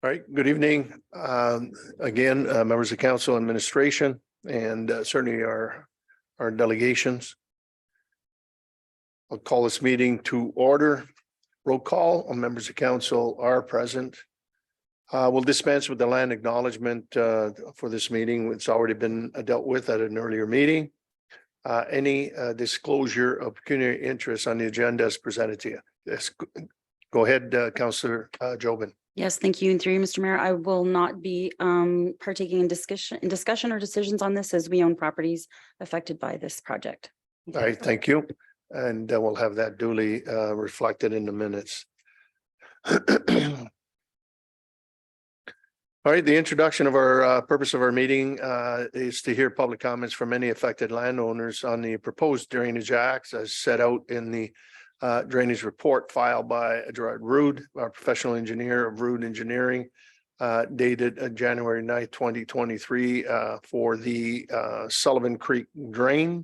All right, good evening. Again, members of council, administration, and certainly our delegations. I'll call this meeting to order. Roll call. All members of council are present. We'll dispense with the land acknowledgement for this meeting. It's already been dealt with at an earlier meeting. Any disclosure of pecuniary interest on the agenda is presented to you. Yes, go ahead, Councillor Jobin. Yes, thank you. And through you, Mr. Mayor, I will not be partaking in discussion or decisions on this, as we own properties affected by this project. All right, thank you. And we'll have that duly reflected in the minutes. All right, the introduction of our purpose of our meeting is to hear public comments from any affected landowners on the proposed drainage acts as set out in the drainage report filed by Gerard Rood, our professional engineer of Rood Engineering, dated January 9th, 2023, for the Sullivan Creek drain.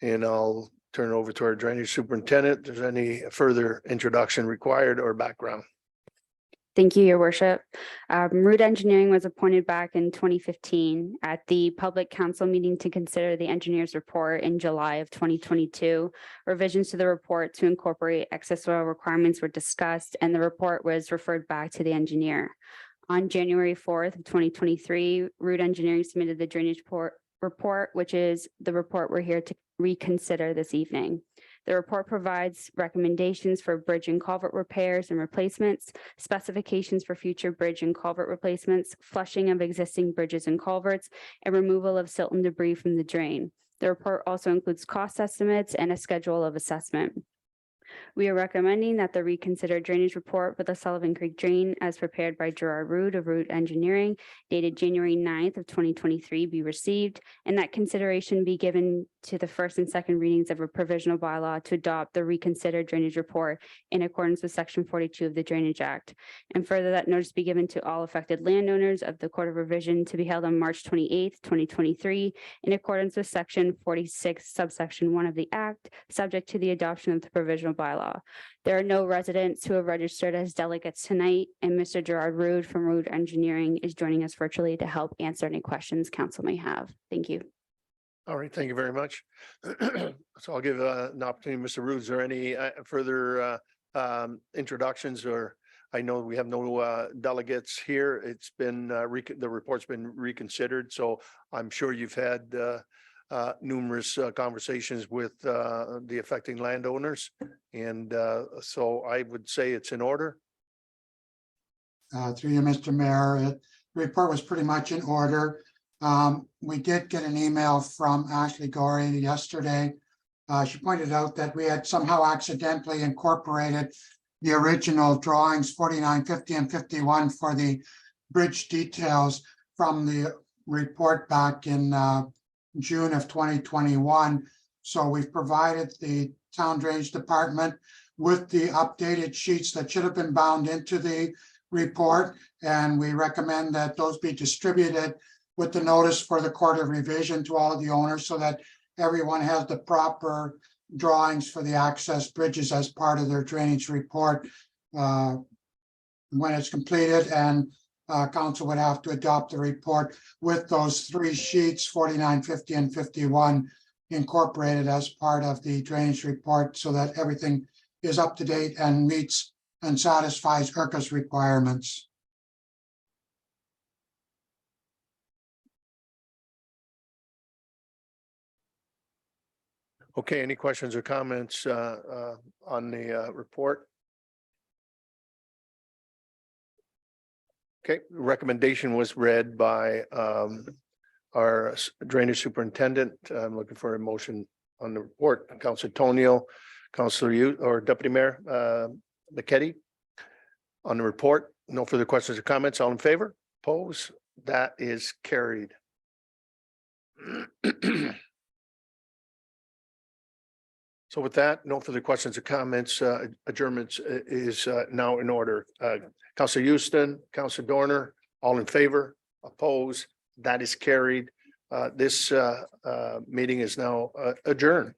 And I'll turn it over to our drainage superintendent. If there's any further introduction required or background. Thank you, Your Worship. Rood Engineering was appointed back in 2015 at the public council meeting to consider the engineer's report in July of 2022. Revisions to the report to incorporate excess oil requirements were discussed, and the report was referred back to the engineer. On January 4th of 2023, Rood Engineering submitted the drainage report, which is the report we're here to reconsider this evening. The report provides recommendations for bridge and culvert repairs and replacements, specifications for future bridge and culvert replacements, flushing of existing bridges and culverts, and removal of silt and debris from the drain. The report also includes cost estimates and a schedule of assessment. We are recommending that the reconsidered drainage report for the Sullivan Creek drain, as prepared by Gerard Rood of Rood Engineering, dated January 9th of 2023, be received, and that consideration be given to the first and second readings of a provisional bylaw to adopt the reconsidered drainage report in accordance with Section 42 of the Drainage Act. And further, that notice be given to all affected landowners of the Court of Revision to be held on March 28th, 2023, in accordance with Section 46, subsection 1 of the Act, subject to the adoption of the provisional bylaw. There are no residents who have registered as delegates tonight, and Mr. Gerard Rood from Rood Engineering is joining us virtually to help answer any questions council may have. Thank you. All right, thank you very much. So I'll give an opportunity, Mr. Rood. Is there any further introductions? Or I know we have no delegates here. It's been the report's been reconsidered, so I'm sure you've had numerous conversations with the affecting landowners, and so I would say it's in order. Through you, Mr. Mayor, the report was pretty much in order. We did get an email from Ashley Gorey yesterday. She pointed out that we had somehow accidentally incorporated the original drawings 49, 50, and 51 for the bridge details from the report back in June of 2021. So we've provided the town drainage department with the updated sheets that should have been bound into the report, and we recommend that those be distributed with the notice for the Court of Revision to all of the owners, so that everyone has the proper drawings for the access bridges as part of their drainage report when it's completed. And council would have to adopt the report with those three sheets, 49, 50, and 51, incorporated as part of the drainage report, so that everything is up to date and meets and satisfies IRCA's requirements. Okay, any questions or comments on the report? Okay, recommendation was read by our drainage superintendent. I'm looking for a motion on the report. Councillor Tonio, Councillor you or Deputy Mayor McKetty on the report. No further questions or comments. All in favor? Oppose? That is carried. So with that, no further questions or comments. Adjournment is now in order. Councillor Houston, Councillor Dorner, all in favor? Oppose? That is carried. This meeting is now adjourned.